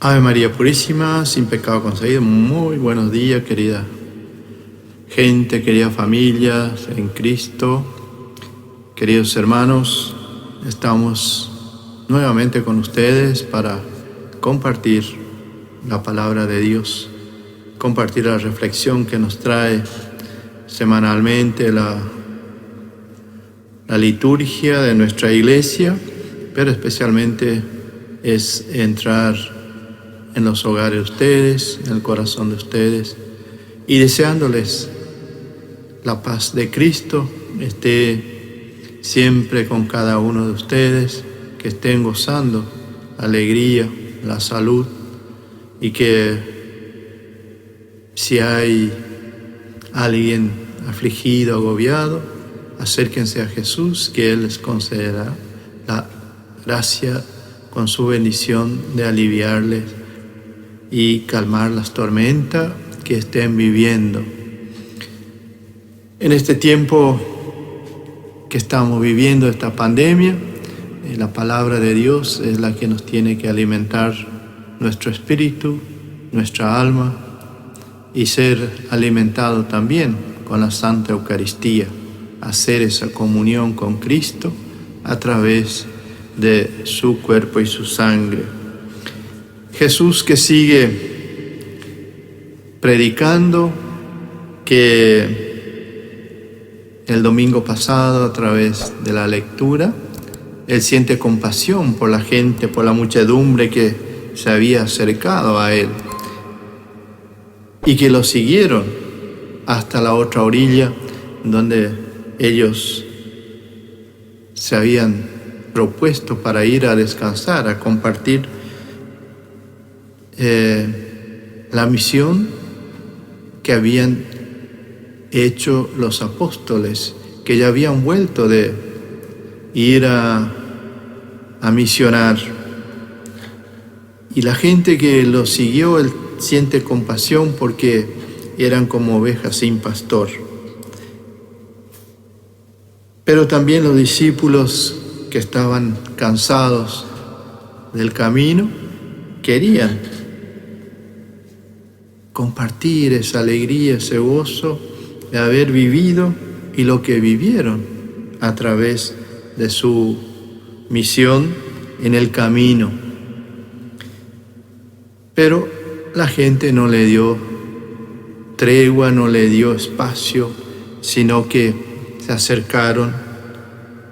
Ave María Purísima, sin pecado concebido. Muy buenos días, querida gente, querida familia en Cristo, queridos hermanos. Estamos nuevamente con ustedes para compartir la palabra de Dios, compartir la reflexión que nos trae semanalmente la liturgia de nuestra iglesia, pero especialmente es entrar en los hogares de ustedes, en el corazón de ustedes, y deseándoles la paz de Cristo esté siempre con cada uno de ustedes, que estén gozando la alegría, la salud, y que si hay alguien afligido, agobiado, acérquense a Jesús, que Él les concederá la gracia con su bendición de aliviarles y calmar las tormentas que estén viviendo. En este tiempo que estamos viviendo, esta pandemia, la palabra de Dios es la que nos tiene que alimentar nuestro espíritu, nuestra alma, y ser alimentado también con la Santa Eucaristía, hacer esa comunión con Cristo a través de su cuerpo y su sangre. Jesús que sigue predicando, que el domingo pasado a través de la lectura, Él siente compasión por la gente, por la muchedumbre que se había acercado a Él y que lo siguieron hasta la otra orilla donde ellos se habían propuesto para ir a descansar, a compartir la misión que habían hecho los apóstoles, que ya habían vuelto de ir a misionar. Y la gente que los siguió, Él siente compasión porque eran como ovejas sin pastor. Pero también los discípulos que estaban cansados del camino querían compartir esa alegría, ese gozo de haber vivido y lo que vivieron a través de su misión en el camino. Pero la gente no le dio tregua, no le dio espacio, sino que se acercaron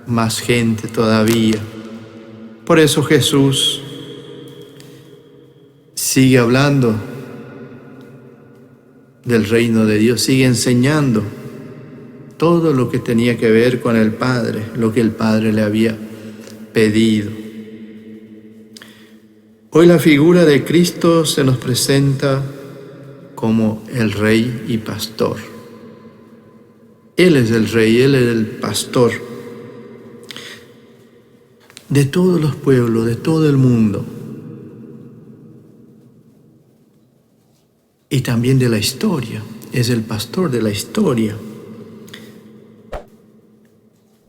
más gente todavía. Por eso Jesús sigue hablando del reino de Dios, sigue enseñando todo lo que tenía que ver con el Padre, lo que el Padre le había pedido. Hoy la figura de Cristo se nos presenta como el Rey y Pastor. Él es el Rey, Él es el Pastor de todos los pueblos, de todo el mundo. Y también de la historia, es el pastor de la historia.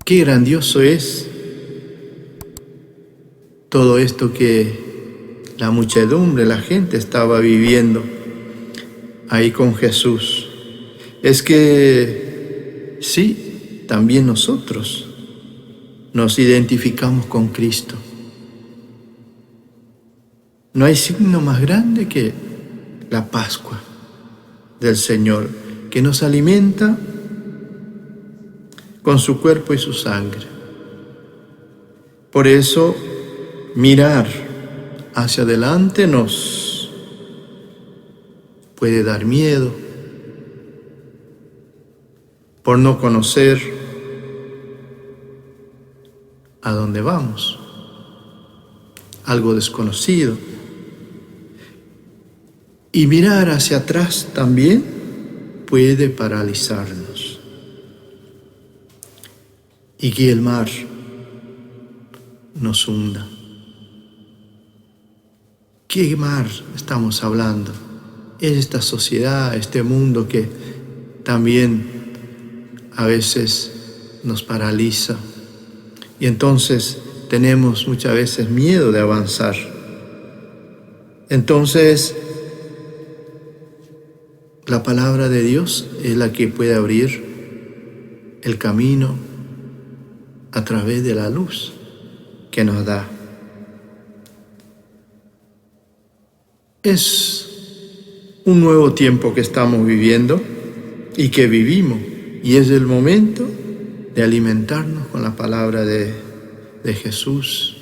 Qué grandioso es todo esto que la muchedumbre, la gente estaba viviendo ahí con Jesús. Es que sí, también nosotros nos identificamos con Cristo. No hay signo más grande que la Pascua del Señor, que nos alimenta con su cuerpo y su sangre. Por eso, mirar hacia adelante nos puede dar miedo por no conocer a dónde vamos, algo desconocido. Y mirar hacia atrás también puede paralizarnos y que el mar nos hunda. ¿Qué mar estamos hablando? Es esta sociedad, este mundo que también a veces nos paraliza y entonces tenemos muchas veces miedo de avanzar. Entonces, la palabra de Dios es la que puede abrir el camino a través de la luz que nos da. Es un nuevo tiempo que estamos viviendo y que vivimos, y es el momento de alimentarnos con la palabra de Jesús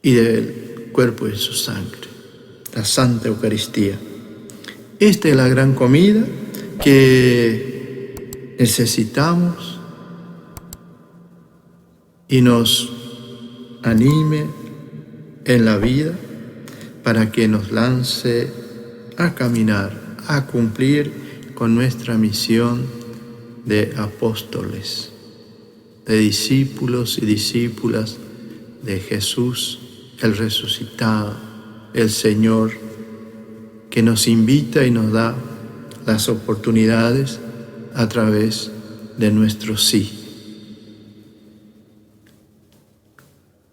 y del cuerpo de su sangre, la Santa Eucaristía. Esta es la gran comida que necesitamos y nos anime en la vida para que nos lance a caminar, a cumplir con nuestra misión de apóstoles, de discípulos y discípulas de Jesús, el resucitado, el Señor, que nos invita y nos da las oportunidades a través de nuestro sí.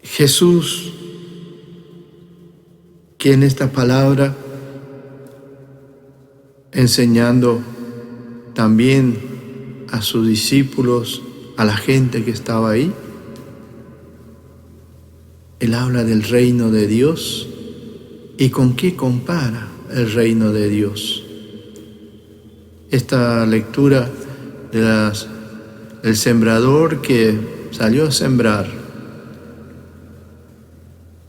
Jesús, que en esta palabra, enseñando también a sus discípulos, a la gente que estaba ahí, Él habla del reino de Dios y con qué compara el reino de Dios. Esta lectura del sembrador que salió a sembrar.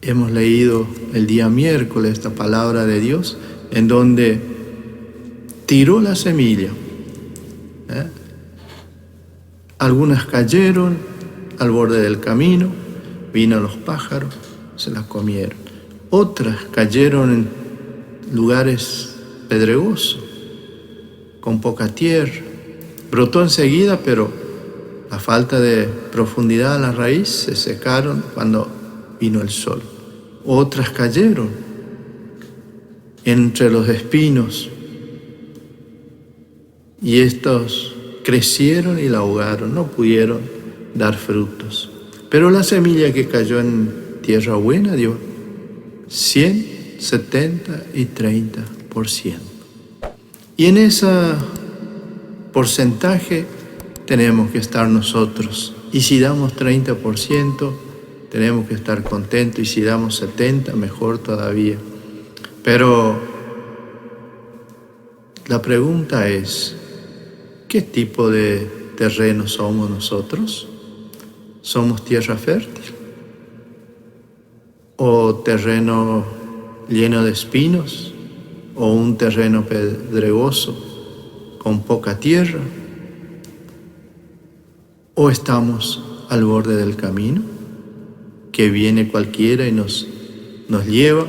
Hemos leído el día miércoles esta palabra de Dios en donde tiró la semilla. Algunas cayeron al borde del camino, vino los pájaros, se las comieron. Otras cayeron en lugares pedregosos, con poca tierra. Brotó enseguida, pero la falta de profundidad en la raíz se secaron cuando vino el sol. Otras cayeron entre los espinos y estos crecieron y la ahogaron, no pudieron dar frutos. Pero la semilla que cayó en tierra buena dio 100, 70 y 30%. Y en ese porcentaje tenemos que estar nosotros. Y si damos 30%, tenemos que estar contentos, y si damos 70%, mejor todavía. Pero la pregunta es, ¿qué tipo de terreno somos nosotros? ¿Somos tierra fértil? ¿O terreno lleno de espinos? ¿O un terreno pedregoso con poca tierra? ¿O estamos al borde del camino, que viene cualquiera y nos lleva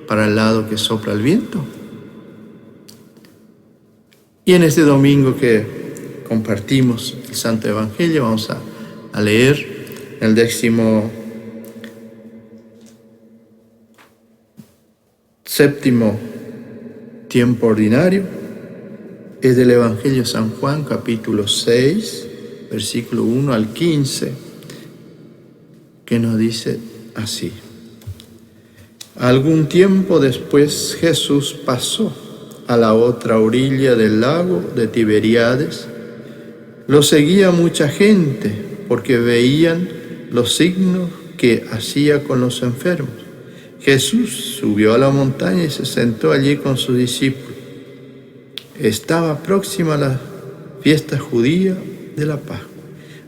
para el lado que sopla el viento? Y en este domingo que compartimos el Santo Evangelio vamos a leer el 17º tiempo ordinario. Es del Evangelio de San Juan, capítulo 6, versículo 1 al 15, que nos dice así. Algún tiempo después Jesús pasó a la otra orilla del lago de Tiberíades. Lo seguía mucha gente porque veían los signos que hacía con los enfermos. Jesús subió a la montaña y se sentó allí con sus discípulos. Estaba próxima a la fiesta judía de la Pascua.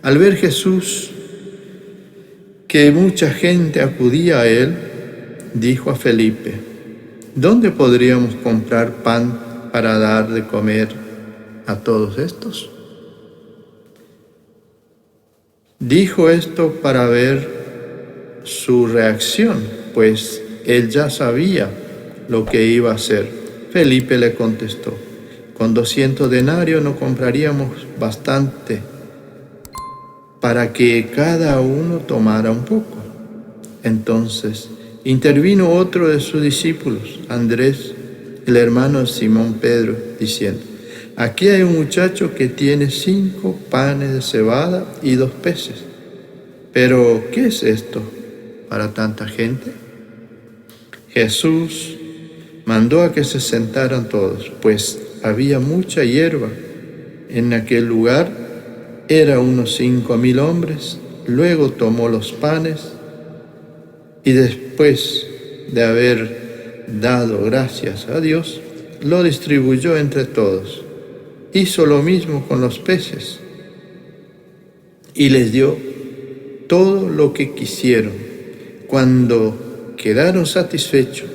Al ver Jesús que mucha gente acudía a él, dijo a Felipe: ¿dónde podríamos comprar pan para dar de comer a todos estos? Dijo esto para ver su reacción, pues él ya sabía lo que iba a hacer. Felipe le contestó: con 200 denarios no compraríamos bastante para que cada uno tomara un poco. Entonces intervino otro de sus discípulos, Andrés, el hermano de Simón Pedro, diciendo: aquí hay un muchacho que tiene 5 panes de cebada y 2 peces. Pero, ¿qué es esto para tanta gente? Jesús mandó a que se sentaran todos, pues había mucha hierba. En aquel lugar era unos 5.000 hombres. Luego tomó los panes y después de haber dado gracias a Dios, lo distribuyó entre todos. Hizo lo mismo con los peces y les dio todo lo que quisieron. Cuando quedaron satisfechos,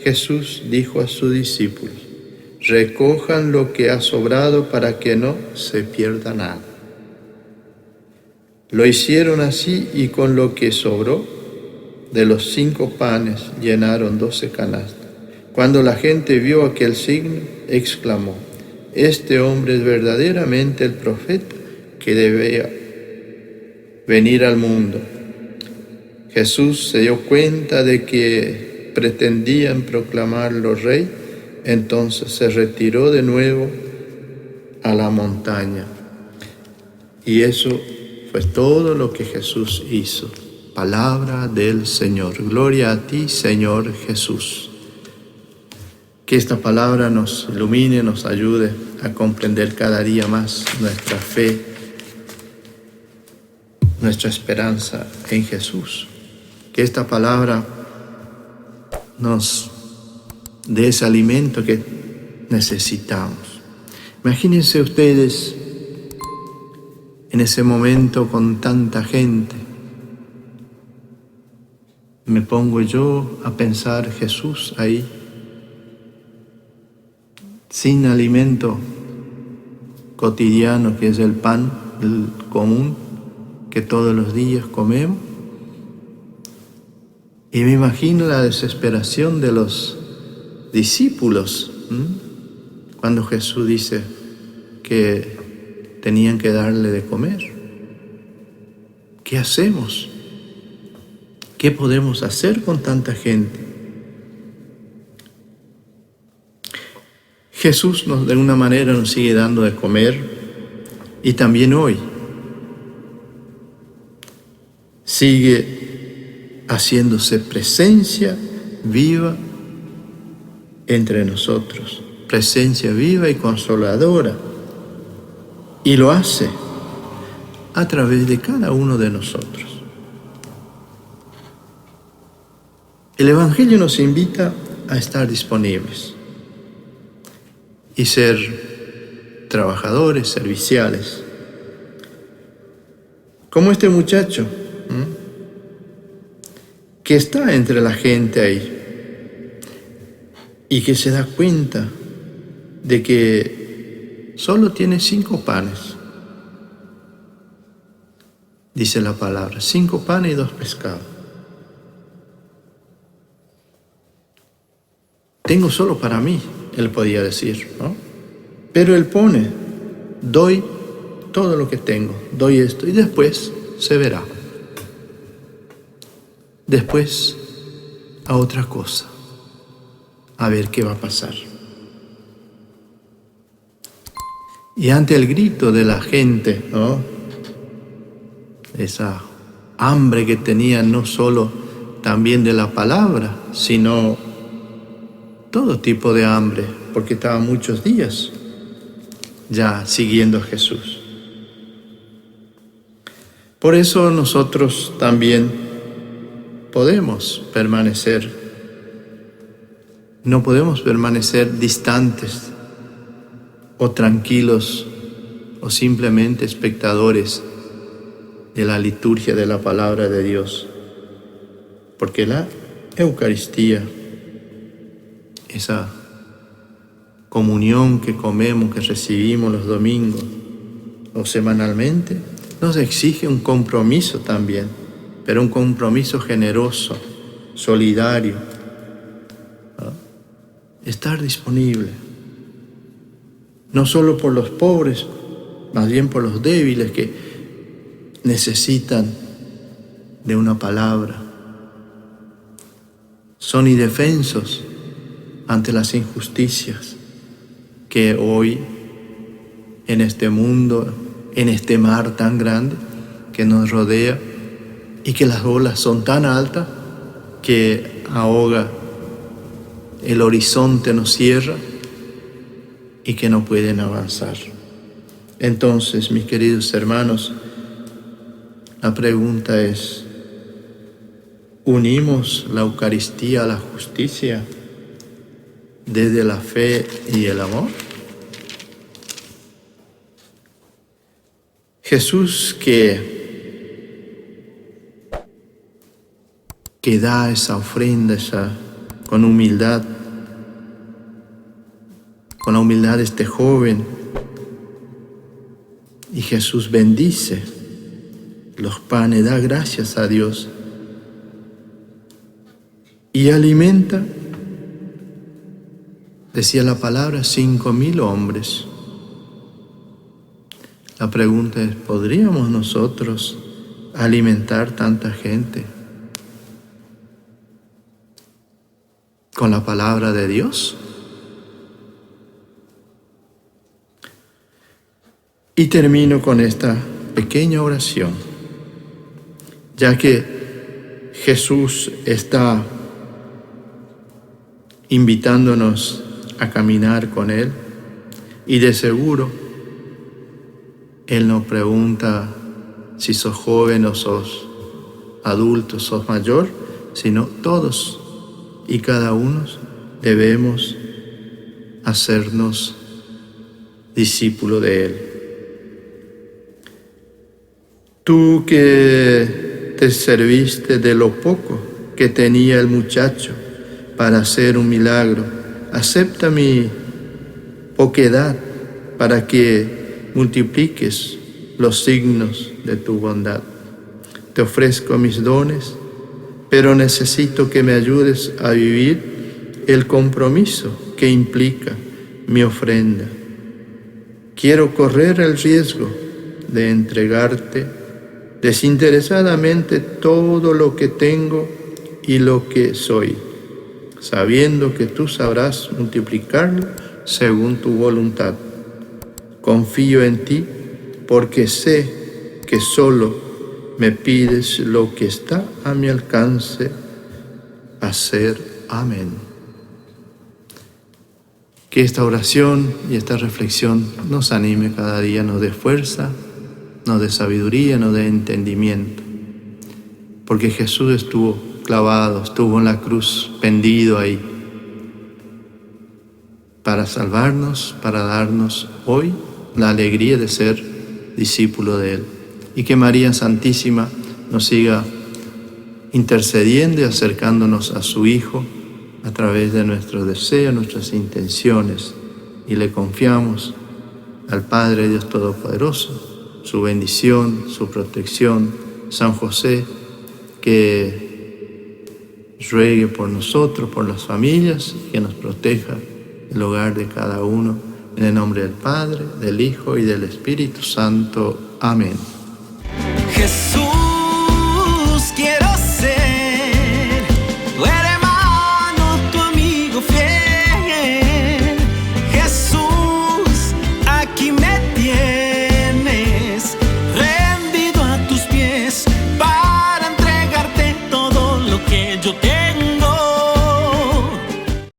Jesús dijo a sus discípulos: recojan lo que ha sobrado para que no se pierda nada. Lo hicieron así, y con lo que sobró de los 5 panes llenaron 12 canastas. Cuando la gente vio aquel signo, exclamó: este hombre es verdaderamente el profeta que debía venir al mundo. Jesús se dio cuenta de que pretendían proclamarlo rey, entonces se retiró de nuevo a la montaña. Y eso fue todo lo que Jesús hizo. Palabra del Señor. Gloria a ti, Señor Jesús. Que esta palabra nos ilumine, nos ayude a comprender cada día más nuestra fe, nuestra esperanza en Jesús. Que esta palabra nos dé ese alimento que necesitamos. Imagínense ustedes en ese momento con tanta gente. Me pongo yo a pensar, Jesús ahí, sin alimento cotidiano, que es el pan, el común, que todos los días comemos. Y me imagino la desesperación de los discípulos, cuando Jesús dice que tenían que darle de comer. ¿Qué hacemos? ¿Qué podemos hacer con tanta gente? Jesús de una manera nos sigue dando de comer, y también hoy sigue haciéndose presencia viva entre nosotros, presencia viva y consoladora, y lo hace a través de cada uno de nosotros. El Evangelio nos invita a estar disponibles y ser trabajadores, serviciales, como este muchacho que está entre la gente ahí y que se da cuenta de que solo tiene 5 panes. Dice la palabra, 5 panes y 2 pescados. Tengo solo para mí, él podía decir, ¿no? Pero él pone, doy todo lo que tengo, doy esto, y después se verá. Después a otra cosa, a ver qué va a pasar. Y ante el grito de la gente, ¿no?, esa hambre que tenían, no solo también de la palabra, sino todo tipo de hambre, porque estaban muchos días ya siguiendo a Jesús. Por eso nosotros también podemos permanecer, no podemos permanecer distantes o tranquilos o simplemente espectadores de la liturgia de la palabra de Dios, porque la Eucaristía, esa comunión que comemos, que recibimos los domingos o semanalmente, nos exige un compromiso también, pero un compromiso generoso, solidario, ¿no? Estar disponible, no solo por los pobres, más bien por los débiles que necesitan de una palabra, son indefensos ante las injusticias que hoy en este mundo, en este mar tan grande que nos rodea, y que las olas son tan altas que ahoga el horizonte nos cierra y que no pueden avanzar. Entonces, mis queridos hermanos, la pregunta es, ¿unimos la Eucaristía a la justicia desde la fe y el amor? Jesús que da esa ofrenda, con humildad, con la humildad de este joven, y Jesús bendice los panes, da gracias a Dios y alimenta, decía la palabra, 5,000 hombres. La pregunta es, ¿podríamos nosotros alimentar tanta gente con la palabra de Dios? Y termino con esta pequeña oración, ya que Jesús está invitándonos a caminar con Él, y de seguro Él no pregunta si sos joven o sos adulto, sos mayor, sino todos y cada uno debemos hacernos discípulo de Él. Tú que te serviste de lo poco que tenía el muchacho para hacer un milagro, acepta mi poquedad para que multipliques los signos de tu bondad. Te ofrezco mis dones, pero necesito que me ayudes a vivir el compromiso que implica mi ofrenda. Quiero correr el riesgo de entregarte desinteresadamente todo lo que tengo y lo que soy, sabiendo que tú sabrás multiplicarlo según tu voluntad. Confío en ti porque sé que solo me pides lo que está a mi alcance hacer. Amén. Que esta oración y esta reflexión nos anime cada día, nos dé fuerza, nos dé sabiduría, nos dé entendimiento. Porque Jesús estuvo clavado, estuvo en la cruz, pendido ahí, para salvarnos, para darnos hoy la alegría de ser discípulo de Él. Y que María Santísima nos siga intercediendo y acercándonos a su Hijo a través de nuestros deseos, nuestras intenciones. Y le confiamos al Padre Dios Todopoderoso, su bendición, su protección. San José, que ruegue por nosotros, por las familias, que nos proteja el hogar de cada uno. En el nombre del Padre, del Hijo y del Espíritu Santo. Amén. Jesús.